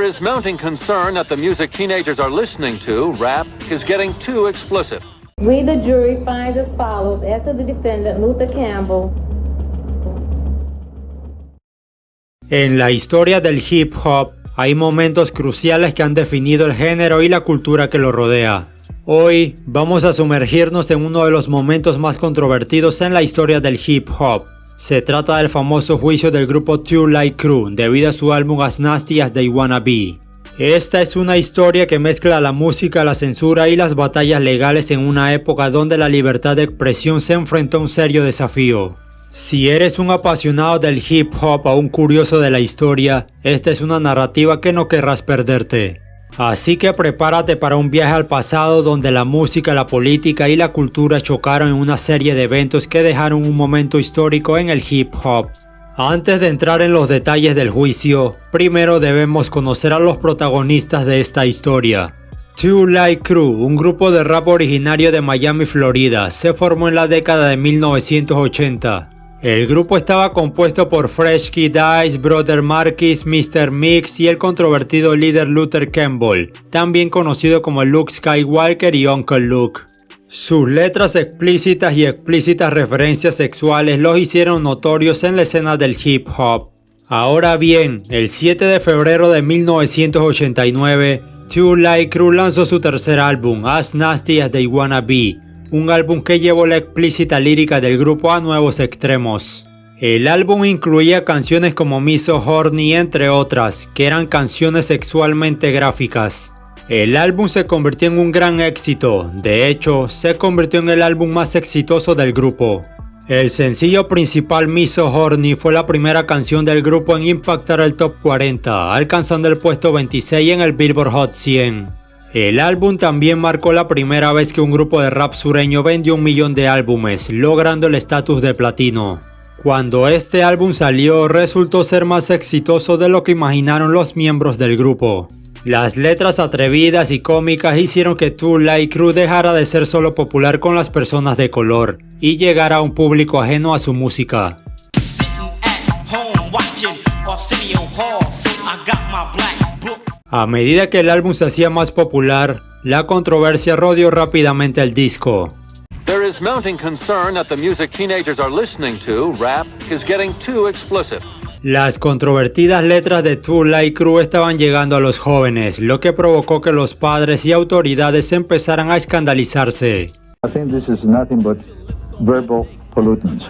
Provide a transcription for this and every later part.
is mounting concern that the music teenagers are listening to, rap, is getting too explicit. We, the jury, find as follows. As to the defendant, Luther Campbell. En la historia del hip hop, hay momentos cruciales que han definido el género y la cultura que lo rodea. Hoy vamos a sumergirnos en uno de los momentos más controvertidos en la historia del hip hop. Se trata del famoso juicio del grupo Two Live Crew debido a su álbum As Nasty As They Wanna Be. Esta es una historia que mezcla la música, la censura y las batallas legales en una época donde la libertad de expresión se enfrentó a un serio desafío. Si eres un apasionado del hip hop o un curioso de la historia, esta es una narrativa que no querrás perderte. Así que prepárate para un viaje al pasado donde la música, la política y la cultura chocaron en una serie de eventos que dejaron un momento histórico en el hip hop. Antes de entrar en los detalles del juicio, primero debemos conocer a los protagonistas de esta historia. Two Live Crew, un grupo de rap originario de Miami, Florida, se formó en la década de 1980. El grupo estaba compuesto por Fresh Kid Ice, Brother Marquis, Mr. Mix y el controvertido líder Luther Campbell, también conocido como Luke Skywalker y Uncle Luke. Sus letras explícitas y explícitas referencias sexuales los hicieron notorios en la escena del hip hop. Ahora bien, el 7 de febrero de 1989, Two Live Crew lanzó su tercer álbum, As Nasty As They Wanna Be, un álbum que llevó la explícita lírica del grupo a nuevos extremos. El álbum incluía canciones como Me So Horny entre otras, que eran canciones sexualmente gráficas. El álbum se convirtió en un gran éxito, de hecho, se convirtió en el álbum más exitoso del grupo. El sencillo principal Me So Horny fue la primera canción del grupo en impactar el top 40, alcanzando el puesto 26 en el Billboard Hot 100. El álbum también marcó la primera vez que un grupo de rap sureño vendió 1 millón de álbumes, logrando el estatus de platino. Cuando este álbum salió, resultó ser más exitoso de lo que imaginaron los miembros del grupo. Las letras atrevidas y cómicas hicieron que Two Live Crew dejara de ser solo popular con las personas de color y llegara a un público ajeno a su música. A medida que el álbum se hacía más popular, la controversia rodeó rápidamente el disco. There is mounting concern that the music teenagers are listening to, rap, is getting too explicit. Las controvertidas letras de Two Live Crew estaban llegando a los jóvenes, lo que provocó que los padres y autoridades empezaran a escandalizarse. I think this is nothing but verbal pollutants.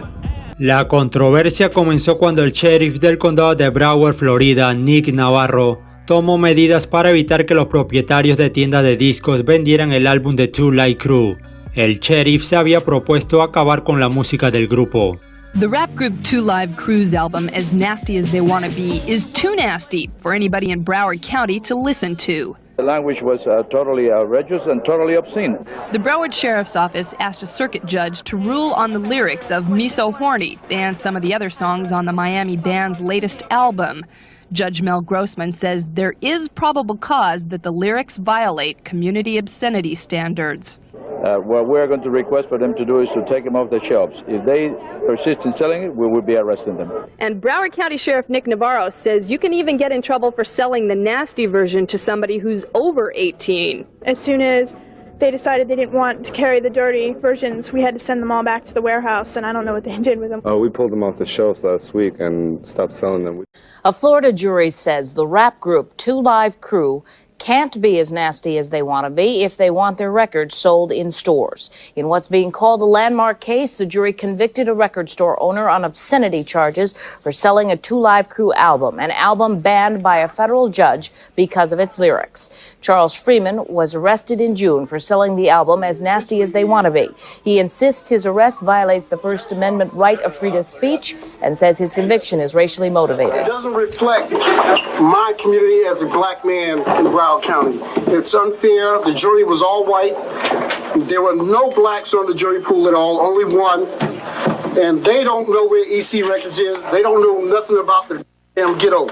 La controversia comenzó cuando el sheriff del condado de Broward, Florida, Nick Navarro, tomó medidas para evitar que los propietarios de tiendas de discos vendieran el álbum de Two Live Crew. El sheriff se había propuesto acabar con la música del grupo. The rap group Two Live Crew's album, As Nasty As They Wanna Be, is too nasty for anybody in Broward County to listen to. The language was totally outrageous and totally obscene. The Broward Sheriff's Office asked a circuit judge to rule on the lyrics of Me So Horny and some of the other songs on the Miami band's latest album. Judge Mel Grossman says there is probable cause that the lyrics violate community obscenity standards. What we're going to request for them to do is to take them off the shelves. If they persist in selling it, we will be arresting them. And Broward County Sheriff Nick Navarro says you can even get in trouble for selling the nasty version to somebody who's over 18. As soon as they decided they didn't want to carry the dirty versions, we had to send them all back to the warehouse, and I don't know what they did with them. We pulled them off the shelves last week and stopped selling them. A Florida jury says the rap group Two Live Crew can't be as nasty as they want to be if they want their records sold in stores. In what's being called a landmark case, the jury convicted a record store owner on obscenity charges for selling a Two Live Crew album, an album banned by a federal judge because of its lyrics. Charles Freeman was arrested in June for selling the album As Nasty As They Wanna Be. He insists his arrest violates the First Amendment right of freedom of speech and says his conviction is racially motivated. It doesn't reflect my community as a black man in Broward County. It's unfair. The jury was all white. There were no blacks on the jury pool at all, only one. And they don't know where EC Records is. They don't know nothing about the damn ghetto.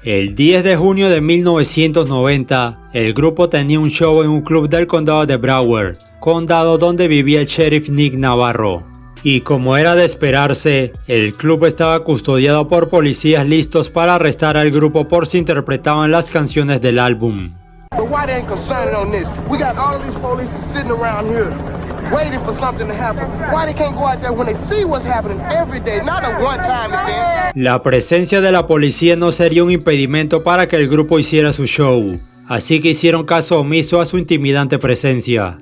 El 10 de junio de 1990, el grupo tenía un show en un club del condado de Broward, condado donde vivía el sheriff Nick Navarro. Y como era de esperarse, el club estaba custodiado por policías listos para arrestar al grupo por si interpretaban las canciones del álbum. But why they ain't concerned on this? We got all of these police sitting around here waiting for something to happen. Why they can't go out there when they see what's happening every day, not a one-time event? La presencia de la policía no sería un impedimento para que el grupo hiciera su show, así que hicieron caso omiso a su intimidante presencia.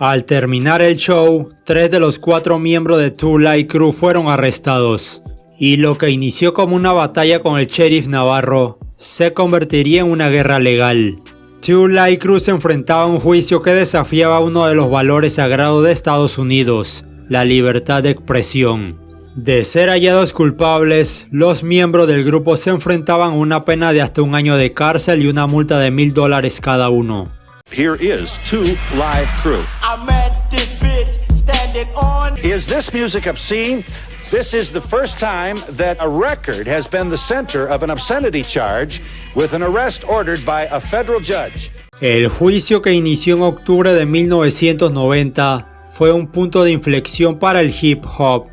Al terminar el show, 3 de los 4 miembros de Two Live Crew fueron arrestados, y lo que inició como una batalla con el sheriff Navarro se convertiría en una guerra legal. Two Live Crew se enfrentaba a un juicio que desafiaba uno de los valores sagrados de Estados Unidos, la libertad de expresión. De ser hallados culpables, los miembros del grupo se enfrentaban a una pena de hasta 1 año de cárcel y una multa de $1,000 cada uno. Here is Two Live Crew. I'm at this bitch standing on. Is this music obscene? This is the first time that a record has been the center of an obscenity charge with an arrest ordered by a federal judge. El juicio, que inició en octubre de 1990, fue un punto de inflexión para el hip hop.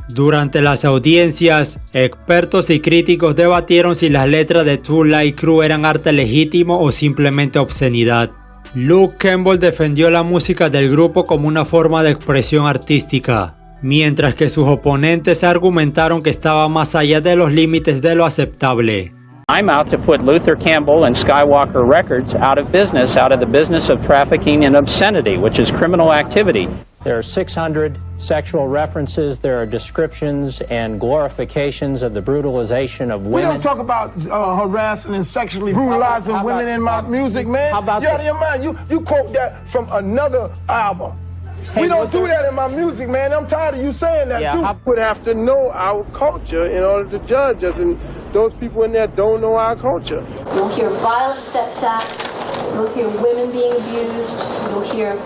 Durante las audiencias, expertos y críticos debatieron si las letras de Two Live Crew eran arte legítimo o simplemente obscenidad. Luke Campbell defendió la música del grupo como una forma de expresión artística, mientras que sus oponentes argumentaron que estaba más allá de los límites de lo aceptable. I'm out to put Luther Campbell and Skywalker Records out of the business of trafficking in obscenity, which is criminal activity. There are 600 sexual references, there are descriptions and glorifications of the brutalization of women. We don't talk about harassing and sexually brutalizing women in my music, man. You're out of your mind. You quote that from another album. We don't do that in my music, man. I'm tired of you saying that, too. We would have to know our culture in order to judge us, and those people in there don't know our culture. You'll hear violent sex acts. You'll hear women being abused. You'll hear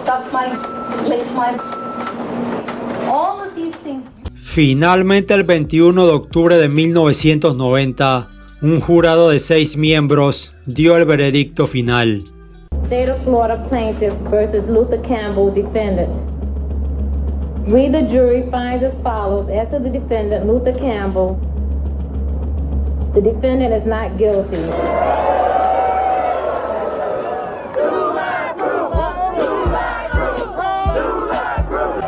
suck mice, lick mice. All of these things. Finalmente, el 21 de octubre de 1990, un jurado de 6 miembros dio el veredicto final. State of Florida plaintiff versus Luther Campbell defendant. We, the jury, find as follows. As to the defendant, Luther Campbell, the defendant is not guilty.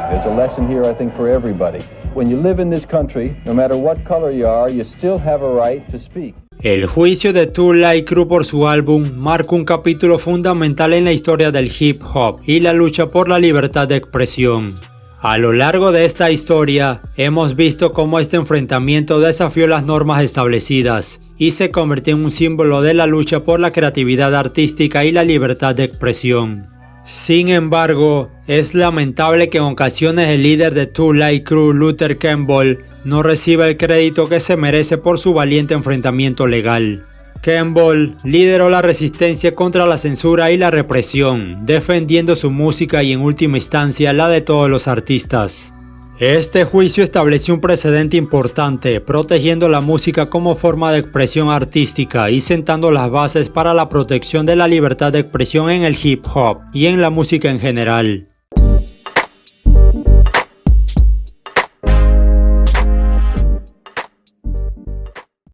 There's a lesson here, I think, for everybody. When you live in this country, no matter what color you are, you still have a right to speak. El juicio de Two Live Crew por su álbum marca un capítulo fundamental en la historia del hip hop y la lucha por la libertad de expresión. A lo largo de esta historia, hemos visto cómo este enfrentamiento desafió las normas establecidas y se convirtió en un símbolo de la lucha por la creatividad artística y la libertad de expresión. Sin embargo, es lamentable que en ocasiones el líder de Two Live Crew, Luther Campbell, no reciba el crédito que se merece por su valiente enfrentamiento legal. Campbell lideró la resistencia contra la censura y la represión, defendiendo su música y en última instancia la de todos los artistas. Este juicio estableció un precedente importante, protegiendo la música como forma de expresión artística y sentando las bases para la protección de la libertad de expresión en el hip hop y en la música en general.